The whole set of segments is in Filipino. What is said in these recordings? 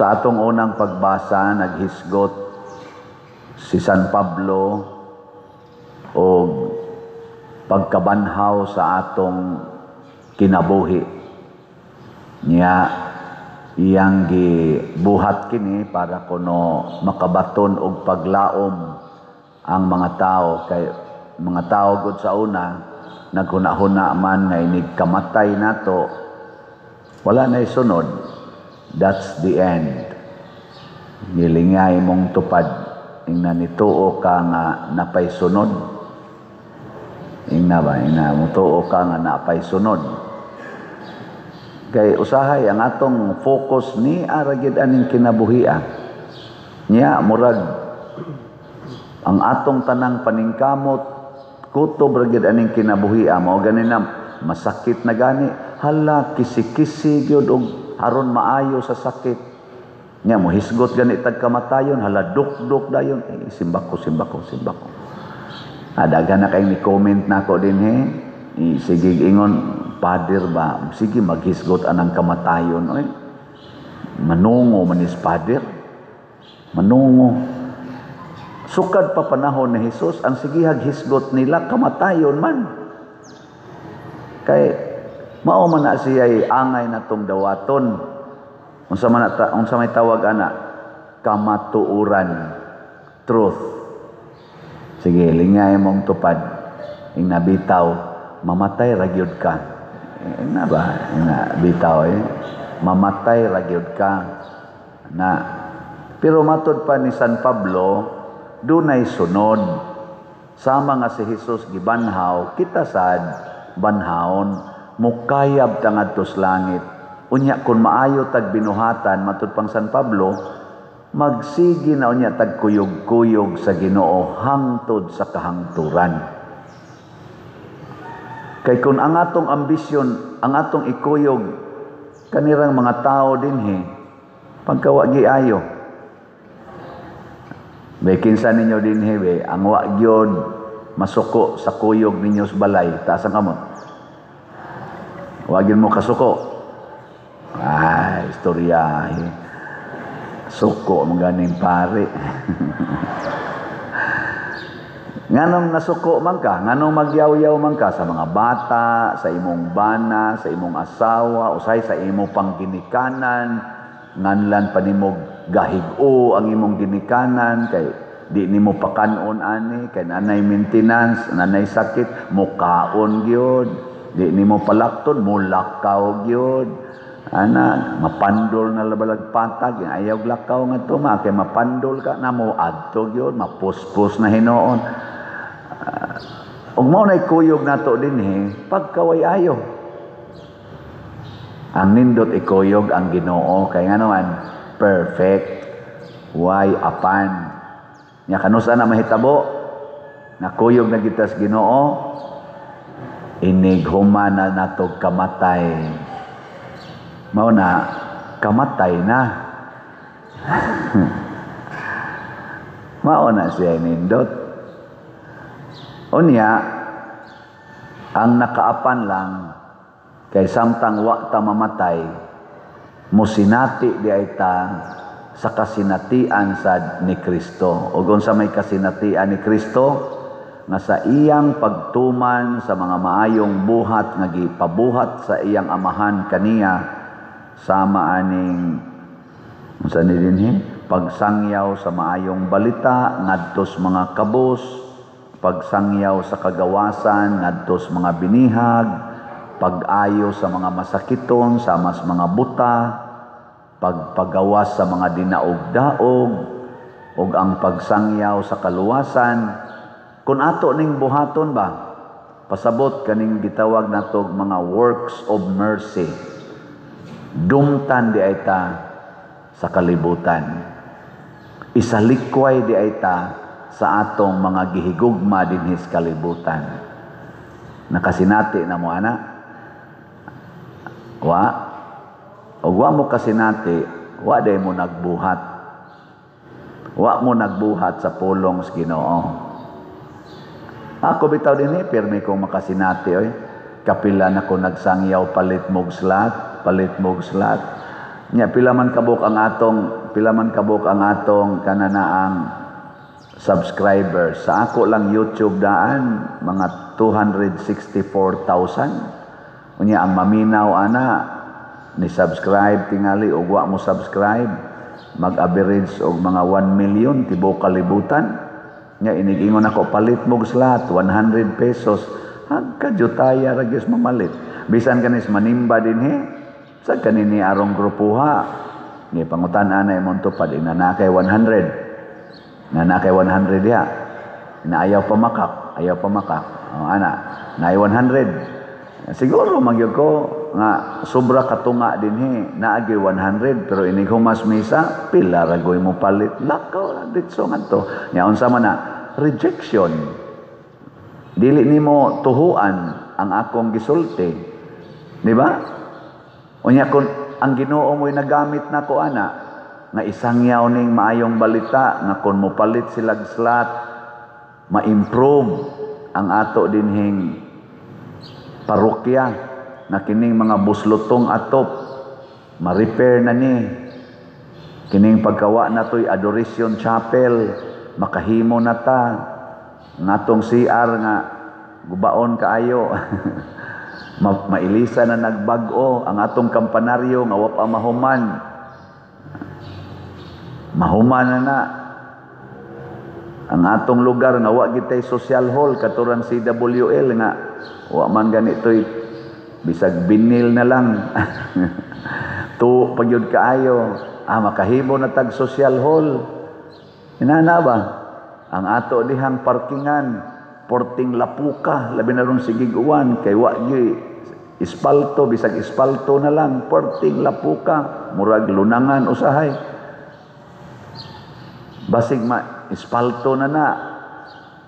Sa atong unang pagbasa, naghisgot si San Pablo o pagkabanhaw sa atong kinabuhi. Niya, iyang gibuhat kini para kuno makabaton og paglaom ang mga tao. Kay mga tao gud sa una, naghuna-huna man nga inig kamatay nato, wala na isunod. That's the end. Nilingay mong tupad. Ingna nituo ka nga napay sunod. Ingna ba? Ingna mutuo ka nga napay sunod. Kay usahay ang atong focus ni aragid aning kinabuhia. Nya murag ang atong tanang paningkamot kutob ragid aning kinabuhia mao gani na masakit na gani. Hala kisi-kisi gyud og aron maayo sa sakit. Nya mo hisgot gani tag kamatayon, hala duk-duk dayon. Simbako. Adaga na kay ni comment nako dinhi. Sige ingon, Pader ba? Sige maghisgot anang kamatayon oy. Manungo man is Pader. Manungo. Sukad pa panahon ni Hesus, ang sigihag hisgot nila kamatayon man. Kay mao man na siya angay natong dawaton. Unsa may tawag ana? Kamatuuran. Truth. Sige, lingay mong tupad. Ing nabitaw, mamatay ra gyud ka. Na ba? Bitaw mamatay ra gyud ka. Na pero matud pa ni San Pablo, dunay sunod. Sama nga si Hesus gibanhaw, kita sad banhaon mukayab tangadtos langit. Unya kun maayo tag binuhatan matud pang San Pablo, magsigi na unya tag kuyog-kuyog sa Ginoo hangtod sa kahangturan. Kay kun ang atong ambisyon, ang atong ikuyog kanirang mga tao dinhi pagkawa giayo. Be kinsa ninyo dinhi be ang wa gyud masuko sa kuyog ninyo sa balay, taas ang kamot. Wagin mo kasuko. Istorya. Suko ang ganing pare. Nganong nasuko man ka? Nganong magyaw-yaw man ka sa mga bata, sa imong bana, sa imong asawa, usay sa imong pangginikanan, nganlan pa nimo gahig-o ang imong ginikanan, kay di nimo pakanon ani, kay nanay maintenance, nanay sakit, mukaon gyud. Di nimo palakton, mulakaw gyud. Ana, mapandol na labalag patag, ayaw lakaw nga to, kay mapandol ka na mo adto gyud, mapuspos na hinoon. Ug mao nay kuyog nato dinhi, pagkaway ayo. Ang nindot ikuyog ang Ginoo kay nganoan perfect way apan. Nya kanusa na mahitabo na kuyog na gitas Ginoo, inighuman na natog kamatay. Mao na kamatay na. Mao na siya nindot. Unya ang nakaapan lang kay samtang wa ta mamatay, musinati di ay ta sa kasinatian sad ni Kristo. Ug unsa may kasinatian ni Kristo? Nga sa iyang pagtuman sa mga maayong buhat nga gipabuhat sa iyang amahan kaniya, sama aning unsa ni dinhi pagsangyaw sa maayong balita ngadtos mga kabus, pagsangyaw sa kagawasan ngadtos mga binihag, pag-ayo sa mga masakiton sama sa mga buta, pagpagawas sa mga dinaog-daog, ug ang pagsangyaw sa kaluwasan. Kung ato ning buhaton ba, pasabot kaning gitawag natog mga works of mercy. Dumtan di ay ta sa kalibutan. Isalikway di ay ta sa atong mga gihigugma dinhi sa kalibutan. Nakasinati na mo ana? Wa? O wa mo kasinati, wa day mo nagbuhat. Wa mo nagbuhat sa pulong sa Ginoo. Ako bitaw dinhi pirmi kong makasinati oy. Kapila na ko nagsangyaw palit mog slat. Nya pila man kabuk ang atong kananaang subscribers. Sa ako lang YouTube daan mga 264,000. Unya ang maminaw ana ni subscribe tingali og wa mo subscribe mag-average og mga 1 million tibuok kalibutan. Nya inigingon ako palit mo slot 100 pesos. Hagkajutaya ra gyud mamalit. Bisan kanis manimba dinhi sa kanini arong grupuha. Ni pangutan-an na imong tupad inanakay 100. Nanakay 100 ya. Naayaw pa makak. Ana, naay 100. Siguro magyud ko nga sobra katunga dinhi naagi 100 pero inig humas misa pila ra goy mo palit lakaw ditso ngadto. Nya unsa man na rejection. Dili nimo tuhuan ang akong gisulti. Di ba? Unya kun ang Ginoo mo'y nagamit nako ana nga isangyaw ning maayong balita nga kun mopalit silag slot ma-improve ang ato dinhing parokya na kining mga buslotong atop ma-repair na ni kining pagkawa natoy adoration chapel makahimo na ta ngatong CR nga gubaon kaayo mailisa na nagbag-o ang atong kampanaryo nga wa pa mahuman na ang atong lugar nga wa gitay social hall katurang CWL nga wa man ganitoy bisag binil na lang to pagyud kaayo makahimo na tag social hall inana ba ang ato dihang parkingan porting lapuka labi na ron sigig uwan kay wa gyud ispalto bisag ispalto na lang porting lapuka murag lunangan usahay basig ispalto na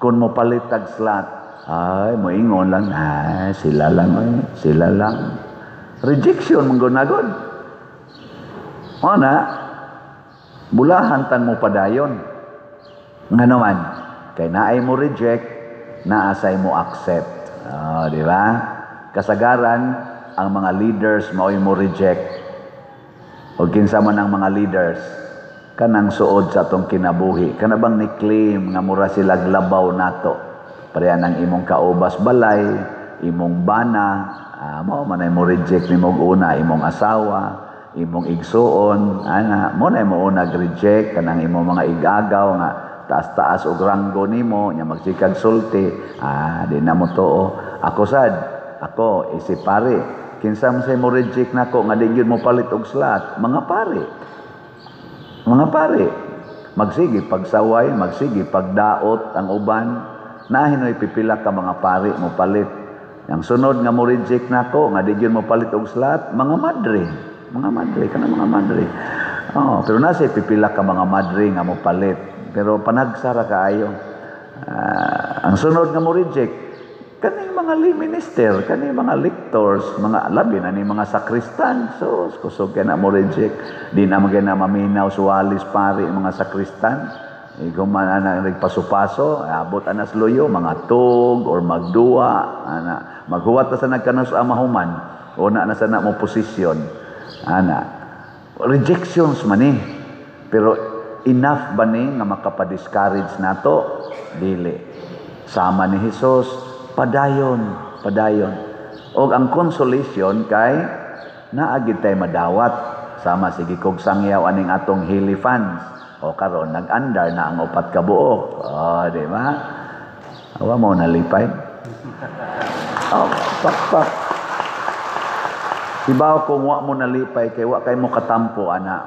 kun mo palit tag slot ay moingon lang sila lang rejection manggonagod ona bulahan tan mo padayon nga naman kay naay mo reject naasay mo accept di ba kasagaran ang mga leaders mao'y mo reject o kinsa man ang mga leaders kanang suod sa atong kinabuhi kana bang ni-claim nga mura sila labaw nato pareha ng imong kaubas balay imong bana mao man ay mo reject nimo una imong asawa imong igsuon ana mo na mo nag-reject kanang imong mga igagaw nga taas-taas og ranggo nimo nya magsikag sulti di na mo tuo ako isip pare kinsa man say mo reject nako nga di gyud mo palit og slot mga pare magsige pagsaway magsige pagdaot ang uban nahinoy pipila ka mga pare mo palit yang sunod nga mo reject nako nga di gyud mo palit og slot mga madre pero nasa pipila ka mga madre nga mo palit pero panagsara kaayo ang sunod nga mo reject kaning mga lay minister, kaning mga lectors, mga labi na ni mga sakristan. So, kusog ka na mo reject. Di na magana maminaw suwalis pare mga sakristan. Guman na nagpaso-paso, abot anas loyo, mga tug or magduwa, maghuwat na sa nagkanas amahuman, o na sana mo posisyon. Rejections man eh. Pero enough ba ni nga makapadiscourage nato? Dili. Sama ni Jesus, padayon. Og ang consolation kay naagid tay madawat sama sige kog sangyaw aning atong Hilly fans. O karon nag-andar na ang upat ka buok. Di ba? Awa mo nalipay. Pak. Ibaw kung wa mo nalipay kay wa kay mo katampo ana.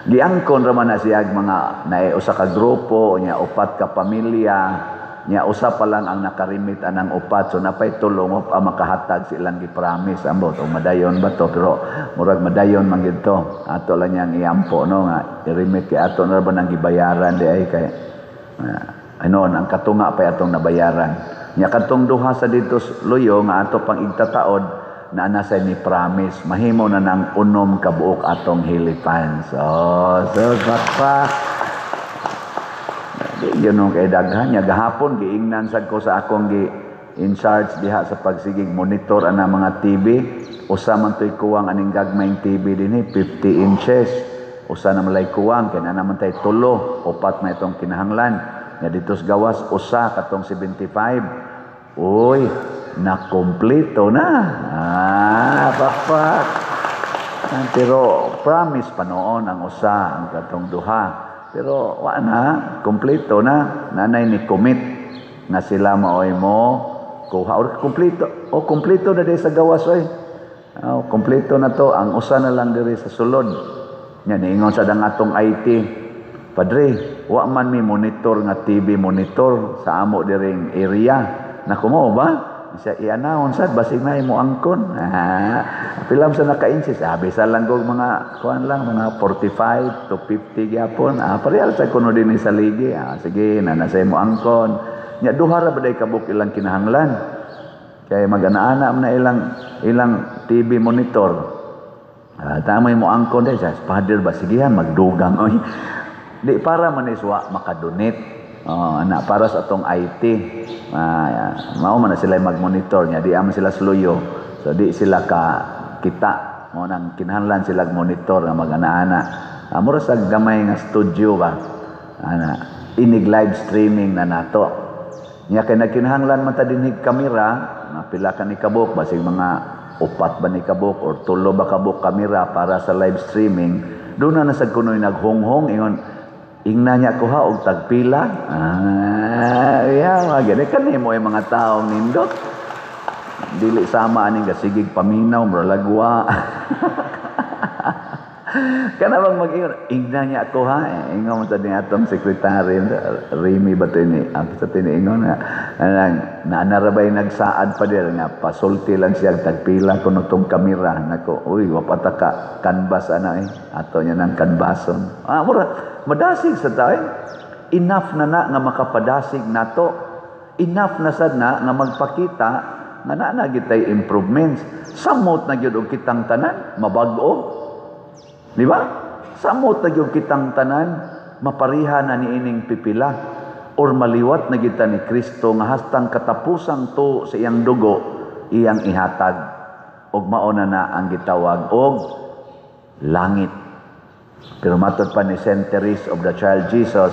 Giangkon ra man na siya mga usa ka grupo nya upat ka pamilya. Nya usa pa lang ang nakarimit anang upat so napay tulong makahatag silang gi-promise ambot o madayon ba to pero murag madayon man gid to ato lang yang iampo no nga i-remit kay ato na ba nang gibayaran di ay kay ang katunga pa atong nabayaran nya kadtong duha sa dito luyo nga ato pang igtataod na nasa ni promise mahimo na nang unom ka buok atong Hilly fans so pa yun ang kay daghan niya gahapon giingnan sad ko sa akong in charge diha sa pagsigig monitor ana mga TV usa man to'y kuwang aning gagmayng TV dinhi 50 inches. Usa na malay kuwang kay na naman tay tulo, upat na itong kinahanglan. Nga dito sa gawas usa katong 75. Uy, nakompleto na. Pakpak. Pero promise pa noon ang usa ang katong duha. Pero wa na, kompleto na. Nanay ni commit nga sila maoy mo kuha or kompleto. O kompleto na di sa gawas oy. Kompleto na to, ang usa na lang diri sa sulod. Nya niingon sa dangatong IT. Padre, wa man mi monitor nga TV monitor sa amo diring area. Nako mo ba? Siya i-announce sad basig na imo angkon. Pilam sa naka-inches, bisa lang gog mga kuan lang mga 45 to 50 gyapon. Parehal sa kuno dinhi sa ligi. Sige, na sa imo angkon. Nya duha ra baday kabuk ilang kinahanglan. Kay mag-ana na ilang TV monitor. Tama mo angkon dai sa father ba sigihan magdugang oy. Di para man iswa makadonate. Ana para sa atong IT. Mao man na sila mag-monitor nya di man sila sluyo. So di sila ka kita mo nang kinahanglan sila monitor nga mag-ana. Mura sa gamay nga studio ba. Inig live streaming na nato. Nya kay nagkinahanglan man ta dinhig kamera, pila ka ni kabuk basig mga upat ba ni kabuk or tulo ba kabuk kamera para sa live streaming. Doon na sa kunoy naghonghong ingon ingna niya ko ha og tagpila. Magani kanimo ay mga taong nindot. Dili sama aning gasigig paminaw muralagwa. Kana bang mag-ingon ingna niya ko ha. Ingon sa ni atong secretary Remy ba to ni ang sa tiniingon na narabay nagsaad pa dir nga pasulti lang siya tagpila kuno tong kamera nako uy wapata ka canvas ana ato nya nang canvason mura madasig sa tayo enough na nga makapadasig nato enough na sad na nga magpakita nga na gitay improvements samot na gyud og kitang tanan mabag-o di ba samot na gyud kitang tanan mapariha na niining pipila or maliwat na kita ni Kristo nga hastang katapusang to sa iyang dugo iyang ihatag og mauna na ang gitawag og langit. Pero matod pa ni St. Therese of the Child Jesus,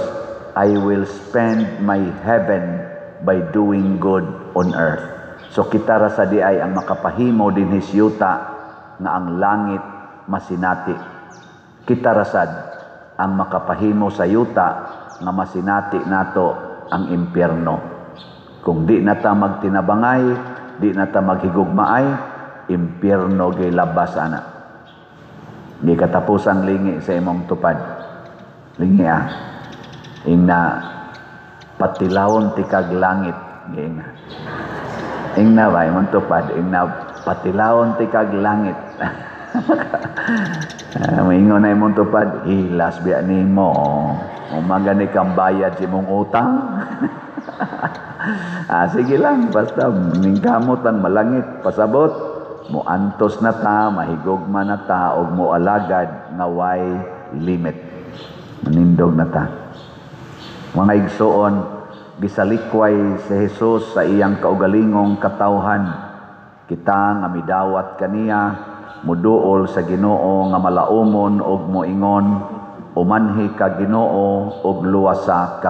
I will spend my heaven by doing good on earth. So kita ra sa di ay ang makapahimo din hisyuta nga ang langit masinati. Kita ra sad ang makapahimo sa yuta nga masinati nato ang impyerno. Kung di na ta magtinabangay, di na ta maghigugmaay, impyerno gay labas ana. Di katapusang lingi sa imong tupad. Lingi ingna patilawon ti kag langit. Ingna ba imong tupad, ingna patilawon ti kag langit. Maingon na imong tupad, hilas biya nimo. Umaga ni kang bayad si mong utang. Sige lang, basta ningkamot ang malangit, pasabot, mo antos na ta, mahigugma na ta, og mo alagad nga way limit. Manindog na ta. Mga igsoon, gisalikway si Jesus sa iyang kaugalingong katawhan. Kita nga midawat kaniya, muduol sa Ginoo nga malaumon og moingon, umanhi ka Ginoo og luwasa kami.